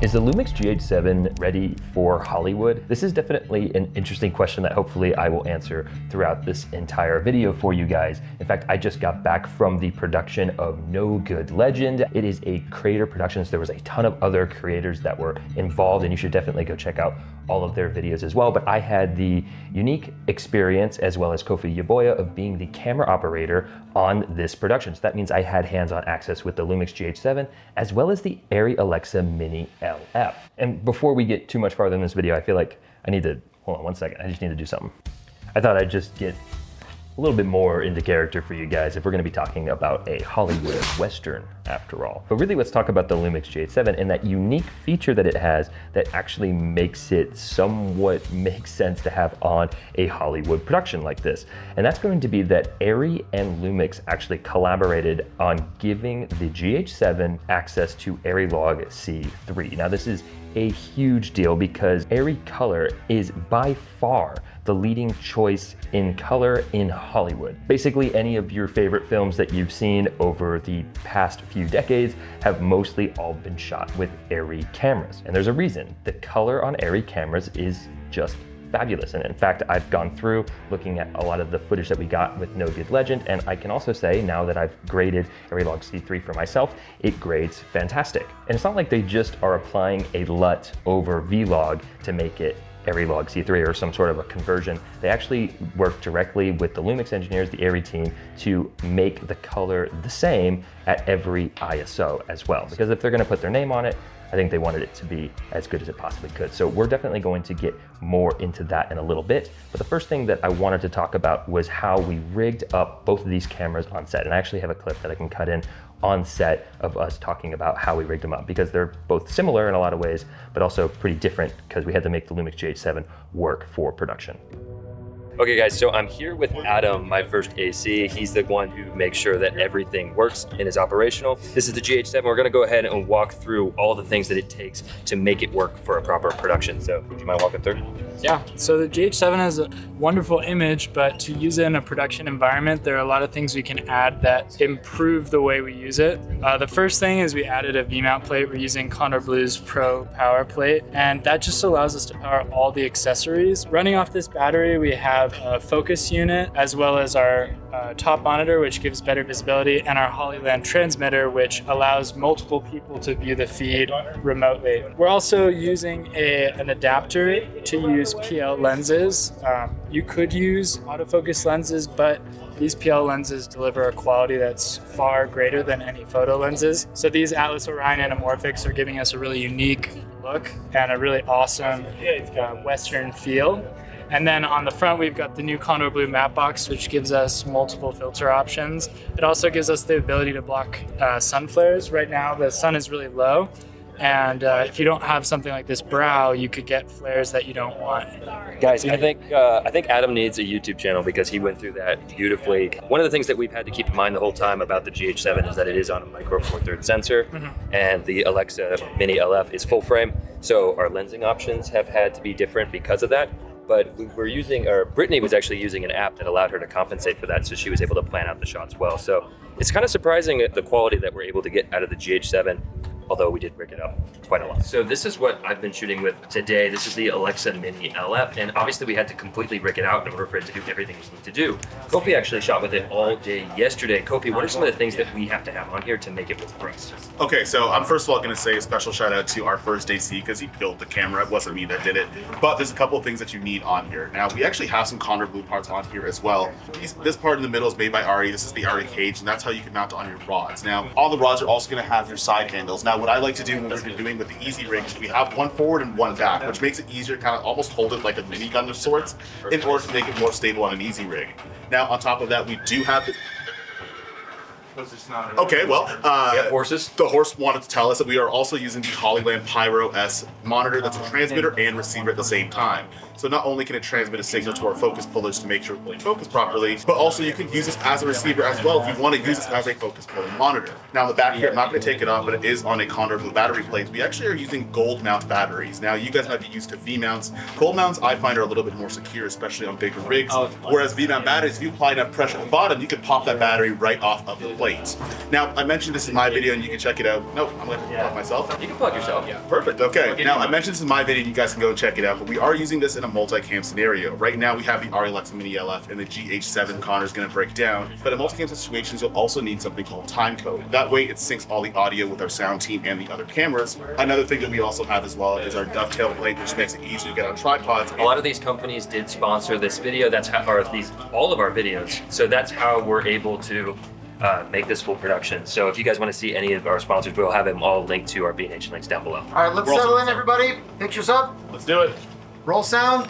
Is the Lumix GH7 ready for Hollywood? This is definitely an interesting question that hopefully I will answer throughout this entire video for you guys. In fact, I just got back from the production of No Good Legend. It is a creator production, so there was a ton of other creators that were involved, and you should definitely go check out all of their videos as well. But I had the unique experience, as well as Kofi Yaboya, of being the camera operator on this production. So that means I had hands-on access with the Lumix GH7, as well as the ARRI Alexa Mini LF. And before we get too much farther in this video, I feel like I need to, hold on one second, I just need to do something. I thought I'd just get a little bit more into character for you guys if we're gonna be talking about a Hollywood Western after all. But really, let's talk about the Lumix GH7 and that unique feature that it has that actually makes it somewhat make sense to have on a Hollywood production like this. And that's going to be that ARRI and Lumix actually collaborated on giving the GH7 access to ARRI Log C3. Now this is a huge deal because ARRI Color is by far the leading choice in color in Hollywood. Basically, any of your favorite films that you've seen over the past few decades have mostly all been shot with ARRI cameras. And there's a reason. The color on ARRI cameras is just fabulous. And in fact, I've gone through looking at a lot of the footage that we got with No Good Legend, and I can also say now that I've graded ARRI Log C3 for myself, it grades fantastic. And it's not like they just are applying a LUT over Vlog to make it ARRI Log C3 or some sort of a conversion. They actually work directly with the Lumix engineers, the ARRI team, to make the color the same at every ISO as well. Because if they're gonna put their name on it, I think they wanted it to be as good as it possibly could. So we're definitely going to get more into that in a little bit. But the first thing that I wanted to talk about was how we rigged up both of these cameras on set. And I actually have a clip that I can cut in on set of us talking about how we rigged them up, because they're both similar in a lot of ways, but also pretty different because we had to make the Lumix GH7 work for production. Okay guys, so I'm here with Adam, my first AC. He's the one who makes sure that everything works and is operational. This is the GH7. We're gonna go ahead and walk through all the things that it takes to make it work for a proper production. So would you mind walking through? Yeah, so the GH7 has a wonderful image, but to use it in a production environment, there are a lot of things we can add that improve the way we use it. The first thing is we added a V-mount plate. We're using Condor Blue's Pro Power Plate, and that just allows us to power all the accessories. Running off this battery, we have a focus unit, as well as our top monitor, which gives better visibility, and our Hollyland transmitter, which allows multiple people to view the feed remotely. We're also using an adapter to use PL lenses. You could use autofocus lenses, but these PL lenses deliver a quality that's far greater than any photo lenses. So these Atlas Orion Anamorphics are giving us a really unique look and a really awesome Western feel. And then on the front, we've got the new Condor Blue matte box, which gives us multiple filter options. It also gives us the ability to block sun flares. Right now, the sun is really low. And if you don't have something like this brow, you could get flares that you don't want. Guys, I think Adam needs a YouTube channel because he went through that beautifully. One of the things that we've had to keep in mind the whole time about the GH7 is that it is on a micro four thirds sensor, and the Alexa Mini LF is full frame. So our lensing options have had to be different because of that. But we were using, or Brittany was actually using an app that allowed her to compensate for that, so she was able to plan out the shots well. So it's kind of surprising the quality that we're able to get out of the GH7, although we did rig it up quite a lot. So this is what I've been shooting with today. This is the Alexa Mini LF, and obviously we had to completely rig it out in order for it to do everything we need to do. Kofi actually shot with it all day yesterday. Kofi, what are some of the things that we have to have on here to make it work for us? Okay, so I'm first of all gonna say a special shout out to our first AC because he built the camera. It wasn't me that did it, but there's a couple of things that you need on here. Now, we actually have some Condor Blue parts on here as well. This part in the middle is made by ARRI. This is the ARRI cage, and that's how you can mount it on your rods. Now, all the rods are also gonna have your side handles. Now, what I like to do when we're doing with the easy rig is we have one forward and one back, which makes it easier to kind of almost hold it like a minigun of sorts in order to make it more stable on an easy rig. Now, on top of that, we do have the... Okay, well, horses. The horse wanted to tell us that we are also using the Hollyland Pyro S monitor that's a transmitter and receiver at the same time. So not only can it transmit a signal to our focus pullers to make sure we're pulling focus properly, but also you can use this as a receiver as well if you want to use this as a focus pulling monitor. Now on the back here, I'm not going to take it off, but it is on a Condor Blue battery plate. We actually are using gold mount batteries. Now you guys might be used to V mounts. Gold mounts I find are a little bit more secure, especially on bigger rigs. Whereas V mount batteries, if you apply enough pressure at the bottom, you can pop that battery right off of the plate. Now I mentioned this in my video and you can check it out. No, I'm going to plug myself. You can plug yourself. Yeah. Perfect. Okay. Now I mentioned this in my video and you guys can go and check it out, but we are using this in a multi-cam scenario. Right now we have the ARRI Alexa Mini LF and the GH7 Connor's going to break down, but in multi-cam situations you'll also need something called time code. That way it syncs all the audio with our sound team and the other cameras. Another thing that we also have as well is our dovetail plate, which makes it easy to get on tripods. A lot of these companies did sponsor this video. That's how, or these, all of our videos. So that's how we're able to make this full production. So if you guys want to see any of our sponsors, we'll have them all linked to our B&H links down below. All right, let's settle in, everybody. Pictures up. Let's do it. Roll sound.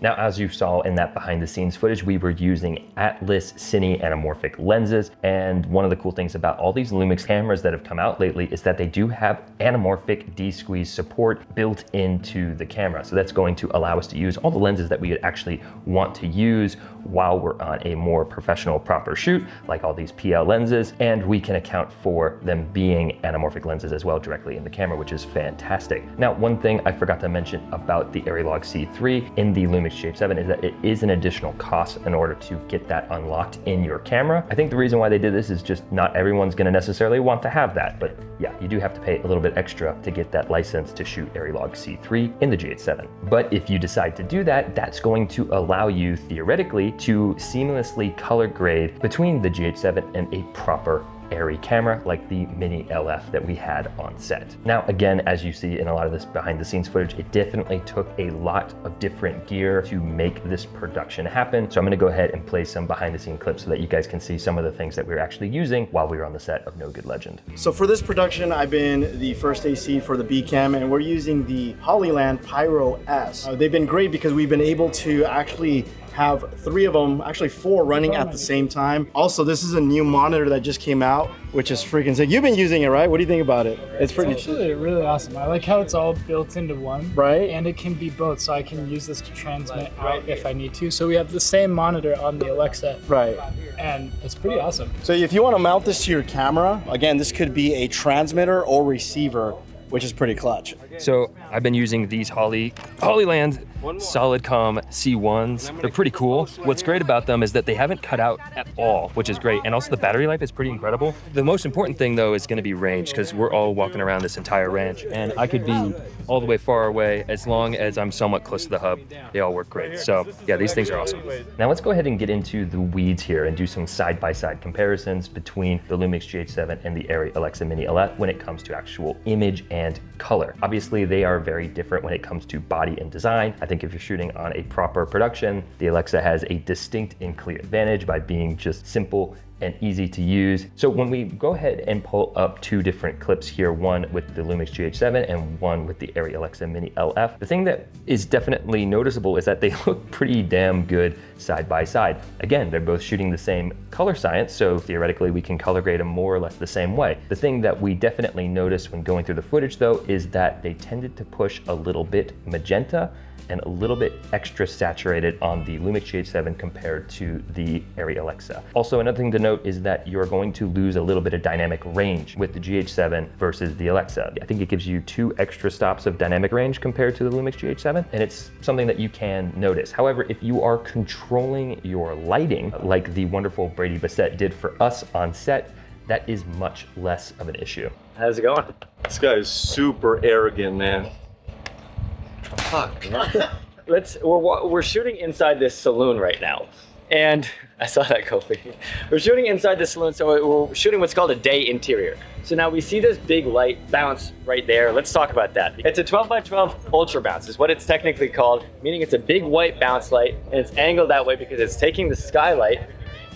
Now, as you saw in that behind the scenes footage, we were using Atlas Cine anamorphic lenses. And one of the cool things about all these Lumix cameras that have come out lately is that they do have anamorphic D-squeeze support built into the camera. So that's going to allow us to use all the lenses that we would actually want to use while we're on a more professional proper shoot, like all these PL lenses. And we can account for them being anamorphic lenses as well directly in the camera, which is fantastic. Now, one thing I forgot to mention about the ARRI C3 in the Lumix GH7 is that it is an additional cost in order to get that unlocked in your camera. I think the reason why they did this is just not everyone's gonna necessarily want to have that, but yeah, you do have to pay a little bit extra to get that license to shoot ARRI C3 in the GH7. But if you decide to do that, that's going to allow you theoretically to seamlessly color grade between the GH7 and a proper ARRI camera like the Mini LF that we had on set. Now, again, as you see in a lot of this behind the scenes footage, it definitely took a lot of different gear to make this production happen. So I'm gonna go ahead and play some behind the scene clips so that you guys can see some of the things that we were actually using while we were on the set of No Good Legend. So for this production, I've been the first AC for the B cam, and we're using the Hollyland Pyro S. They've been great because we've been able to actually have 3 of them, actually 4 running at the same time. Also, this is a new monitor that just came out, which is freaking sick. You've been using it, right? What do you think about it? It's actually really awesome. I like how it's all built into one. Right. And it can be both, so I can use this to transmit out if I need to. So we have the same monitor on the Alexa. Right. And it's pretty awesome. So if you want to mount this to your camera, again, this could be a transmitter or receiver, which is pretty clutch. So I've been using these Hollyland Solidcom C1s. They're pretty cool. What's great about them is that they haven't cut out at all, which is great. And also the battery life is pretty incredible. The most important thing though is gonna be range, because we're all walking around this entire ranch and I could be all the way far away as long as I'm somewhat close to the hub. They all work great. So yeah, these things are awesome. Now let's go ahead and get into the weeds here and do some side-by-side comparisons between the Lumix GH7 and the ARRI Alexa Mini LF when it comes to actual image and color. Obviously, they are very different when it comes to body and design. I think if you're shooting on a proper production, the Alexa has a distinct and clear advantage by being just simple and easy to use. So when we go ahead and pull up 2 different clips here, one with the Lumix GH7 and one with the ARRI Alexa Mini LF, the thing that is definitely noticeable is that they look pretty damn good side by side. Again, they're both shooting the same color science, so theoretically we can color grade them more or less the same way. The thing that we definitely noticed when going through the footage though is that they tended to push a little bit magenta and a little bit extra saturated on the Lumix GH7 compared to the ARRI Alexa. Also, another thing to note is that you're going to lose a little bit of dynamic range with the GH7 versus the Alexa. I think it gives you 2 extra stops of dynamic range compared to the Lumix GH7, and it's something that you can notice. However, if you are controlling your lighting, like the wonderful Brady Bassett did for us on set, that is much less of an issue. How's it going? This guy is super arrogant, man. Fuck. We're shooting inside this saloon right now. And I saw that, Kofi. We're shooting inside the saloon, so we're shooting what's called a day interior. So now we see this big light bounce right there. Let's talk about that. It's a 12 by 12 ultra bounce is what it's technically called, meaning it's a big white bounce light, and it's angled that way because it's taking the skylight,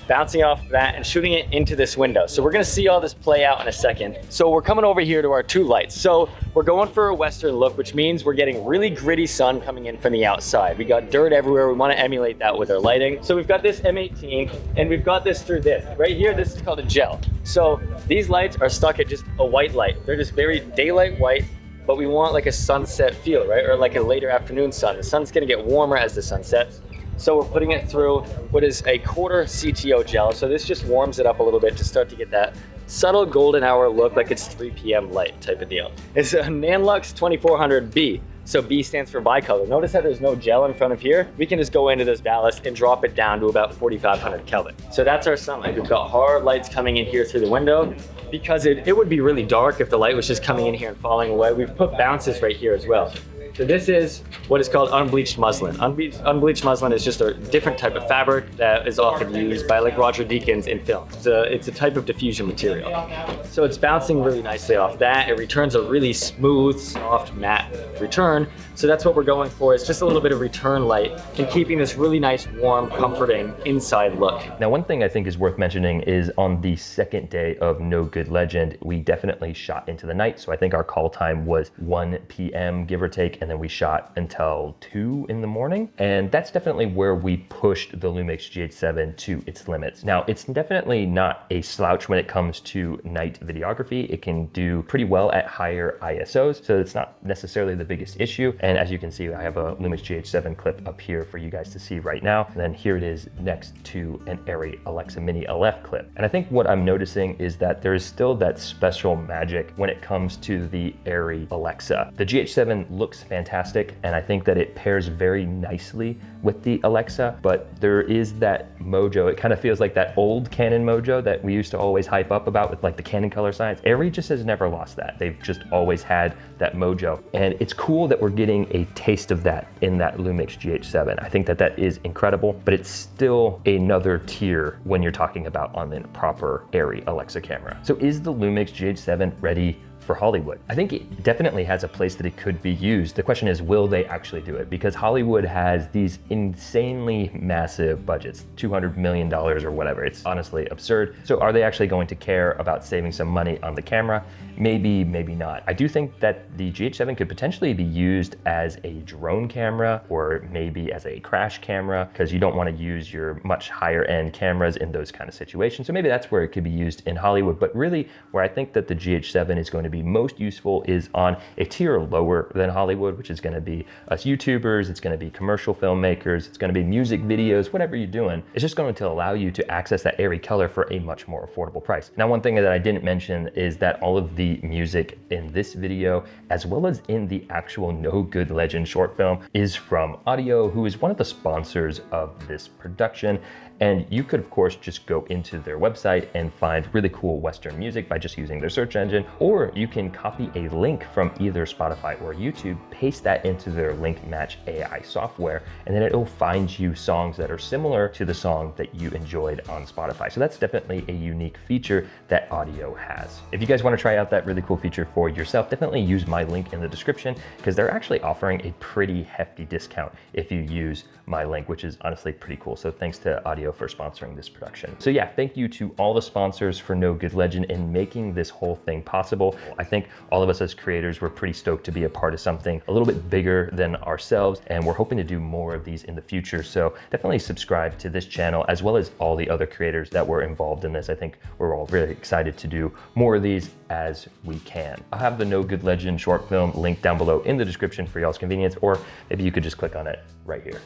bouncing off of that and shooting it into this window. So we're gonna see all this play out in a second. So we're coming over here to our 2 lights. So we're going for a Western look, which means we're getting really gritty sun coming in from the outside. We got dirt everywhere. We wanna emulate that with our lighting. So we've got this M18 and we've got this through this. Right here, this is called a gel. So these lights are stuck at just a white light. They're just very daylight white. but we want like a sunset feel, right? Or like a later afternoon sun. The sun's gonna get warmer as the sun sets. So we're putting it through what is a quarter CTO gel. So this just warms it up a little bit to start to get that subtle golden hour look, like it's 3 p.m. light type of deal. It's a Nanlux 2400B. So B stands for bicolor. Notice that there's no gel in front of here. We can just go into this ballast and drop it down to about 4,500 Kelvin. So that's our sunlight. We've got hard lights coming in here through the window, because it would be really dark if the light was just coming in here and falling away. We've put bounces right here as well. So this is what is called unbleached muslin. Unbleached muslin is just a different type of fabric that is often used by like Roger Deakins in films. It's a type of diffusion material. So it's bouncing really nicely off that. It returns a really smooth, soft, matte return. So that's what we're going for. It's just a little bit of return light and keeping this really nice, warm, comforting inside look. Now, one thing I think is worth mentioning is on the second day of No Good Legend, we definitely shot into the night. So I think our call time was 1 p.m. give or take, and then we shot until 2 in the morning. And that's definitely where we pushed the Lumix GH7 to its limits. Now, it's definitely not a slouch when it comes to night videography. It can do pretty well at higher ISOs, so it's not necessarily the biggest issue. And as you can see, I have a Lumix GH7 clip up here for you guys to see right now. And then here it is next to an ARRI Alexa Mini LF clip. And I think what I'm noticing is that there is still that special magic when it comes to the ARRI Alexa. The GH7 looks fantastic, and I think that it pairs very nicely with the Alexa, but there is that Mojo. It kind of feels like that old Canon Mojo that we used to always hype up about with like the Canon color science. ARRI just has never lost that. They've just always had that Mojo. And it's cool that we're getting a taste of that in that Lumix GH7. I think that that is incredible, but it's still another tier when you're talking about on the proper ARRI Alexa camera. So is the Lumix GH7 ready for Hollywood? I think it definitely has a place that it could be used. The question is, will they actually do it? Because Hollywood has these insanely massive budgets, $200 million or whatever. It's honestly absurd. So are they actually going to care about saving some money on the camera? Maybe, maybe not. I do think that the GH7 could potentially be used as a drone camera or maybe as a crash camera, because you don't want to use your much higher end cameras in those kind of situations. So maybe that's where it could be used in Hollywood. But really, where I think that the GH7 is going to be most useful is on a tier lower than Hollywood, which is going to be us YouTubers, it's going to be commercial filmmakers, it's going to be music videos, whatever you're doing. It's just going to allow you to access that ARRI color for a much more affordable price. Now, one thing that I didn't mention is that all of the music in this video, as well as in the actual No Good Legend short film, is from Audio, who is one of the sponsors of this production. And you could, of course, just go into their website and find really cool Western music by just using their search engine, or you can copy a link from either Spotify or YouTube, paste that into their link match AI software, and then it'll find you songs that are similar to the song that you enjoyed on Spotify. So that's definitely a unique feature that Audio has. If you guys want to try out that really cool feature for yourself, definitely use my link in the description, because they're actually offering a pretty hefty discount if you use my link, which is honestly pretty cool. So thanks to Audio for sponsoring this production. So yeah, thank you to all the sponsors for No Good Legend in making this whole thing possible. I think all of us as creators were pretty stoked to be a part of something a little bit bigger than ourselves, and we're hoping to do more of these in the future. So definitely subscribe to this channel, as well as all the other creators that were involved in this. I think we're all really excited to do more of these as we can. I'll have the No Good Legend short film linked down below in the description for y'all's convenience, or maybe you could just click on it right here.